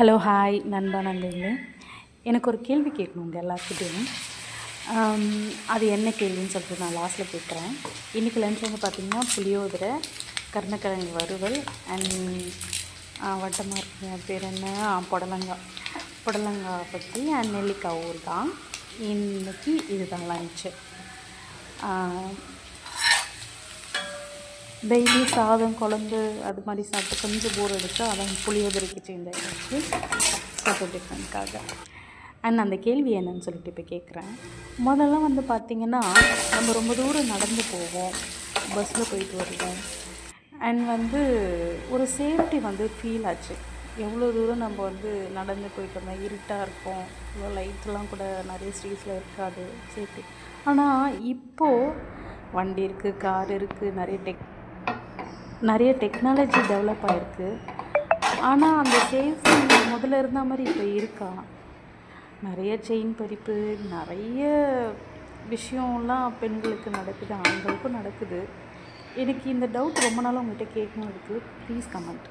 Hello hi நண்பா நண்பர்களே, எனக்கு ஒரு கேள்வி கேட்கணும் உங்கள் எல்லாத்துக்கிட்டையும். அது என்ன கேள்வின்னு சொல்லிட்டு நான் லாஸ்ட்டில் கேட்குறேன். இன்றைக்கி லஞ்ச் வந்து பார்த்திங்கன்னா புளியோதரை, கருணக்கிழங்கு வறுவல் அண்ட் வட்டமாக இருக்குங்க, அது பேர் என்ன, புடலங்காய் பற்றி அண்ட் நெல்லிக்காய் ஊர் தான். இன்றைக்கி இதுதான் லஞ்சு. டெய்லி சாதம் குழம்பு அது மாதிரி சாப்பிட்டு கொஞ்சம் போர் அடித்தா அதான் புளியோதரைக்கு சேஞ்ச் ஆகிடுச்சு சப்போர்ட் டிஃப்ரெண்ட்காக. அண்ட் அந்த கேள்வி என்னன்னு சொல்லிட்டு இப்போ கேட்குறேன். முதல்லாம் வந்து பார்த்திங்கன்னா நம்ம ரொம்ப தூரம் நடந்து போவோம், பஸ்ஸில் போயிட்டு வருவோம். அண்ட் வந்து ஒரு சேஃப்டி வந்து ஃபீல் ஆச்சு. எவ்வளோ தூரம் நம்ம வந்து நடந்து போயிட்டு வந்தோம், இருட்டாக இருக்கும், இவ்வளோ லைட்லாம் கூட நிறைய ஸ்ட்ரீட்ஸில் இருக்காது சேஃப்டி. ஆனால் இப்போது வண்டி இருக்குது, கார் இருக்குது, நிறைய டெக்னாலஜி டெவலப் ஆகிருக்கு. ஆனால் அந்த சேஃப்டி முதல்ல இருந்த மாதிரி இப்போ இருக்கா? நிறைய செயின் பறிப்பு, நிறைய விஷயம்லாம் பெண்களுக்கு நடக்குது, ஆண்களுக்கும் நடக்குது. எனக்கு இந்த டவுட் ரொம்ப நாள் உங்கள்கிட்ட கேட்கணும் இருக்குது. Please comment.